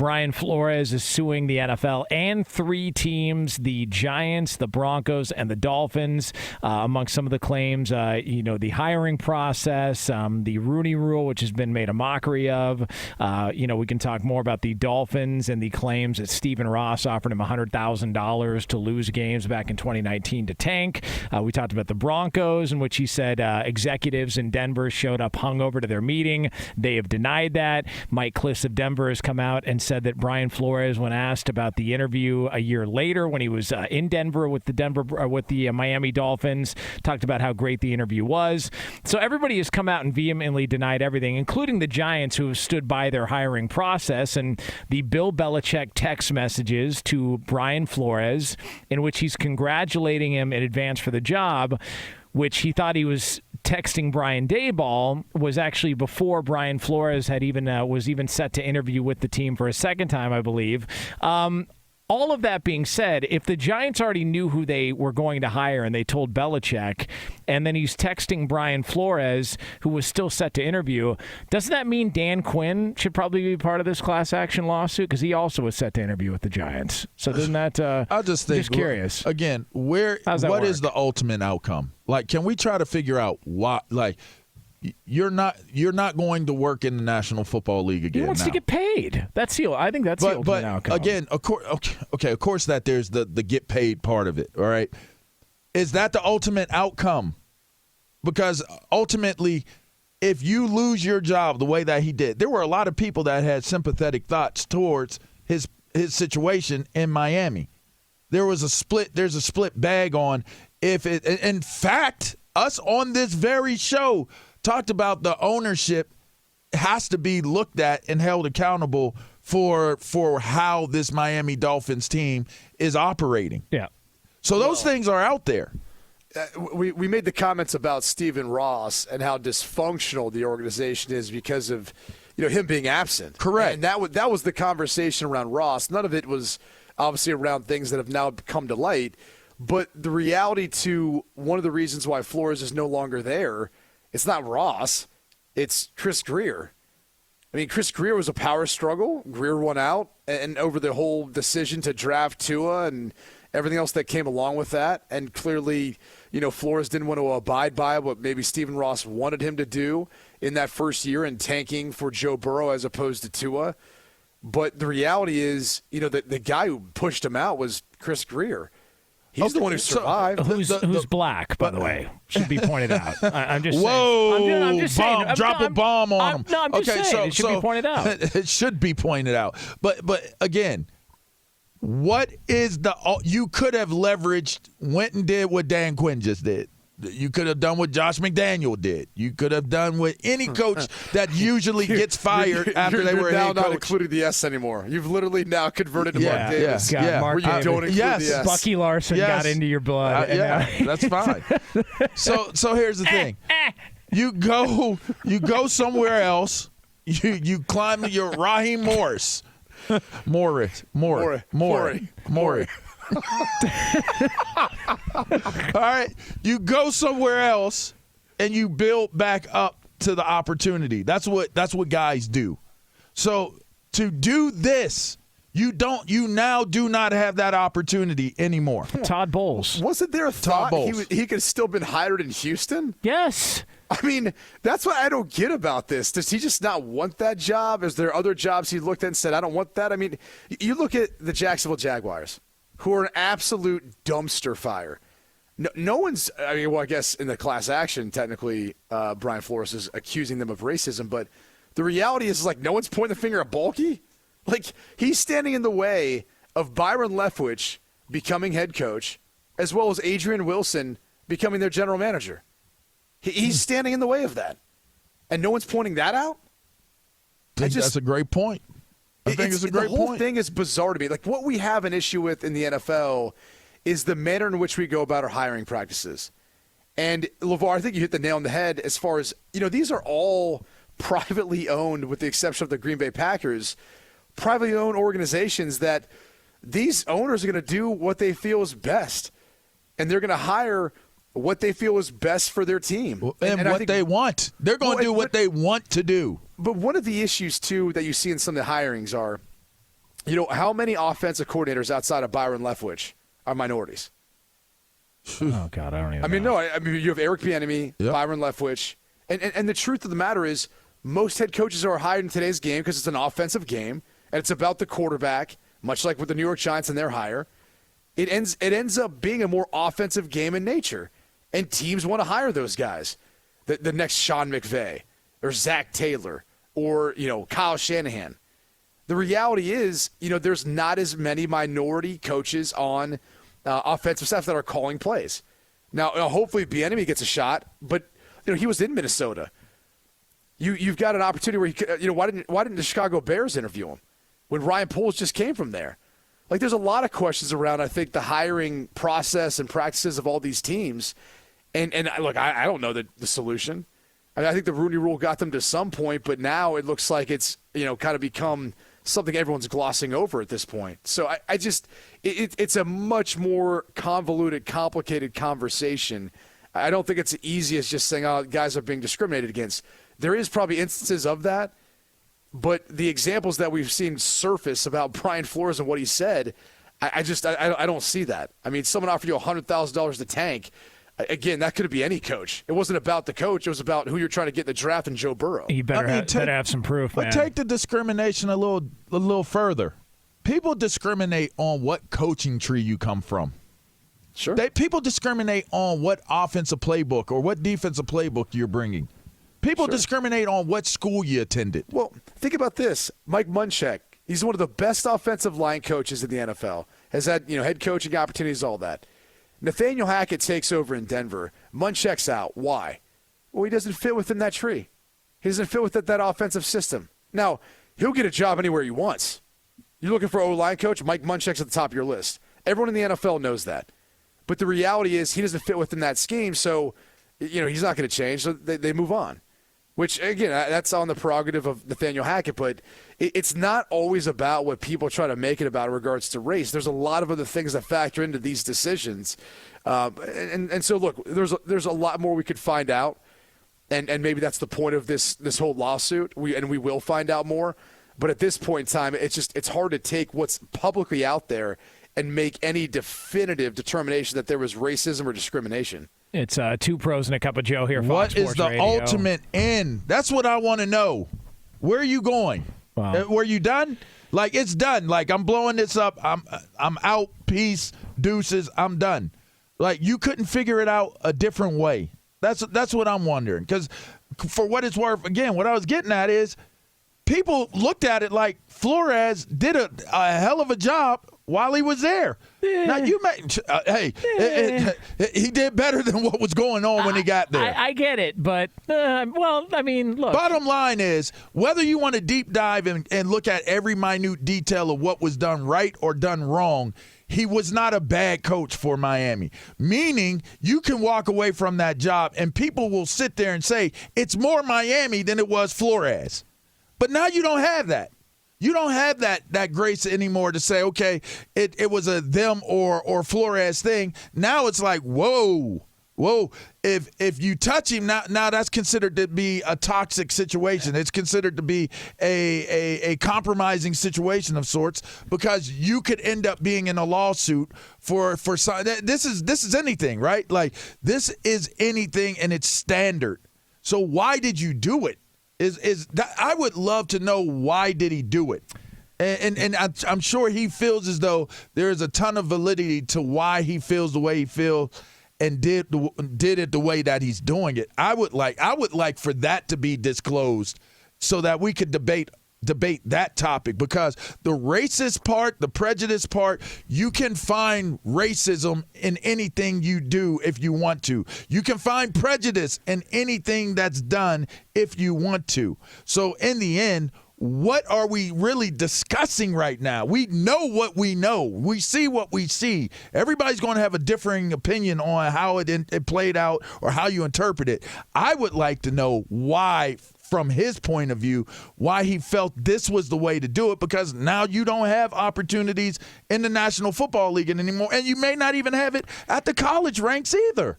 Brian Flores is suing the NFL and 3 teams, the Giants, the Broncos, and the Dolphins, among some of the claims, the hiring process, the Rooney Rule, which has been made a mockery of. We can talk more about the Dolphins and the claims that Stephen Ross offered him $100,000 to lose games back in 2019 to tank. We talked about the Broncos, in which he said executives in Denver showed up hungover to their meeting. They have denied that. Mike Kliss of Denver has come out and said that Brian Flores, when asked about the interview a year later when he was in Denver with the Miami Dolphins, talked about how great the interview was. So everybody has come out and vehemently denied everything, including the Giants, who have stood by their hiring process, and the Bill Belichick text messages to Brian Flores in which he's congratulating him in advance for the job, which he thought he was texting Brian Daboll, was actually before Brian Flores had was even set to interview with the team for a second time, I believe. All of that being said, if the Giants already knew who they were going to hire and they told Belichick, and then he's texting Brian Flores, who was still set to interview, doesn't that mean Dan Quinn should probably be part of this class action lawsuit? Because he also was set to interview with the Giants. So doesn't that I'm just curious. Again, what is the ultimate outcome? Like, can we try to figure out why? Like, you're not going to work in the National Football League again. He wants to get paid. I think that's the ultimate outcome. But again, of course that there's the get paid part of it. All right, is that the ultimate outcome? Because ultimately, if you lose your job the way that he did, there were a lot of people that had sympathetic thoughts towards his situation in Miami. There's a split bag on if it. In fact, us on this very show talked about the ownership has to be looked at and held accountable for how this Miami Dolphins team is operating. Yeah. So those things are out there. We made the comments about Stephen Ross and how dysfunctional the organization is because of him being absent. Correct. And that was the conversation around Ross. None of it was obviously around things that have now come to light. But the reality to one of the reasons why Flores is no longer there, it's not Ross, it's Chris Grier. I mean, Chris Grier was a power struggle. Grier won out, and over the whole decision to draft Tua and everything else that came along with that. And clearly, Flores didn't want to abide by what maybe Stephen Ross wanted him to do in that first year in tanking for Joe Burrow as opposed to Tua. But the reality is, the guy who pushed him out was Chris Grier. He's the one who survived. Who's black, by the way, should be pointed out. I'm just saying. Whoa, I'm just saying. Drop a bomb on him. No, I'm just saying. It should be pointed out. It should be pointed out. But again, what is you could have leveraged, went and did what Dan Quinn just did. You could have done what Josh McDaniel did. You could have done what any coach that usually gets fired after they were a head coach. You're now not including the S anymore. You've literally now converted to Mark Davis. Mark Davis. Don't include the S. Bucky Larson got into your blood. That's fine. So here's the thing. You go somewhere else. You climb your Raheem Morris. Maury. All right, you go somewhere else and you build back up to the opportunity. That's what guys do. So to do this, you now do not have that opportunity anymore. Todd Bowles. Wasn't there a thought he could have still been hired in Houston? Yes. I mean, that's what I don't get about this. Does he just not want that job? Is there other jobs he looked at and said, I don't want that? I mean, you look at the Jacksonville Jaguars, who are an absolute dumpster fire. No one's – I mean, well, I guess in the class action, technically, Brian Flores is accusing them of racism. But the reality is, like, no one's pointing the finger at Bulky. Like, he's standing in the way of Byron Leftwich becoming head coach, as well as Adrian Wilson becoming their general manager. He's standing in the way of that. And no one's pointing that out? That's a great point. I think it's a great point. The whole thing is bizarre to me. Like, what we have an issue with in the NFL is the manner in which we go about our hiring practices. And, LaVar, I think you hit the nail on the head as far as, these are all privately owned, with the exception of the Green Bay Packers, privately owned organizations that these owners are going to do what they feel is best. And they're going to hire what they feel is best for their team. And what they want. They're going to do what they want to do. But one of the issues, too, that you see in some of the hirings are You know, how many offensive coordinators outside of Byron Leftwich are minorities? Oh, God, I don't even know. know. I mean, you have Eric Bieniemy, Yep. Byron Leftwich, and the truth of the matter is most head coaches are hired in today's game because it's an offensive game, and it's about the quarterback, much like with the New York Giants and their hire. It ends up being a more offensive game in nature, and teams want to hire those guys. The next Sean McVay or Zach Taylor or, Kyle Shanahan. The reality is, there's not as many minority coaches on offensive staff that are calling plays. Now, hopefully Bieniemy gets a shot, but he was in Minnesota. You've got an opportunity where he could, why didn't the Chicago Bears interview him when Ryan Poles just came from there? Like, there's a lot of questions around, I think, the hiring process and practices of all these teams. And look, I don't know the solution. I think the Rooney Rule got them to some point, but now it looks like it's kind of become something everyone's glossing over at this point. So I just it's a much more convoluted, complicated conversation. I don't think it's easy as just saying, oh, guys are being discriminated against. There is probably instances of that, but the examples that we've seen surface about Brian Flores and what he said, I don't see that. I mean, someone offered you $100,000 to tank. Again, that could be any coach. It wasn't about the coach. It was about who you're trying to get in the draft and Joe Burrow. You better have some proof, man. But take the discrimination a little further. People discriminate on what coaching tree you come from. Sure. People discriminate on what offensive playbook or what defensive playbook you're bringing. People discriminate on what school you attended. Well, think about this. Mike Munchak, he's one of the best offensive line coaches in the NFL. Has had, head coaching opportunities, all that. Nathaniel Hackett takes over in Denver. Munchak's out. Why? Well, he doesn't fit within that tree. He doesn't fit within that offensive system. Now, he'll get a job anywhere he wants. You're looking for an O-line coach, Mike Munchak's at the top of your list. Everyone in the NFL knows that. But the reality is he doesn't fit within that scheme, so he's not going to change. So they move on. Which, again, that's on the prerogative of Nathaniel Hackett, but it's not always about what people try to make it about in regards to race. There's a lot of other things that factor into these decisions. And so, look, there's a lot more we could find out, and maybe that's the point of this whole lawsuit, we will find out more. But at this point in time, it's hard to take what's publicly out there and make any definitive determination that there was racism or discrimination. It's Two Pros and a Cup of Joe here. What Fox is Sports the Radio. ultimate end? That's what I want to know. Where are you going? Wow. Were you done? Like, it's done. Like, I'm blowing this up. I'm out. Peace. Deuces. I'm done. Like, you couldn't figure it out a different way. That's what I'm wondering. Because for what it's worth, again, what I was getting at is people looked at it like Flores did a hell of a job while he was there. Now, you he did better than what was going on when he got there. I get it, but, look. Bottom line is, whether you want to deep dive and look at every minute detail of what was done right or done wrong, he was not a bad coach for Miami. Meaning, you can walk away from that job and people will sit there and say, it's more Miami than it was Flores. But now you don't have that. You don't have that grace anymore to say, okay, it was a them or Flores thing. Now it's like, whoa. If you touch him, now that's considered to be a toxic situation. It's considered to be a compromising situation of sorts because you could end up being in a lawsuit for this is anything, right? Like, this is anything and it's standard. So why did you do it? Is that, I would love to know, why did he do it? And I'm sure he feels as though there is a ton of validity to why he feels the way he feels and did it the way that he's doing it. I would like for that to be disclosed so that we could debate that topic, because the racist part, the prejudice part, you can find racism in anything you do if you want to. You can find prejudice in anything that's done if you want to. So in the end, what are we really discussing right now? We know what we know. We see what we see. Everybody's going to have a differing opinion on how it played out or how you interpret it. I would like to know why, from his point of view, why he felt this was the way to do it, because now you don't have opportunities in the National Football League anymore, and you may not even have it at the college ranks either.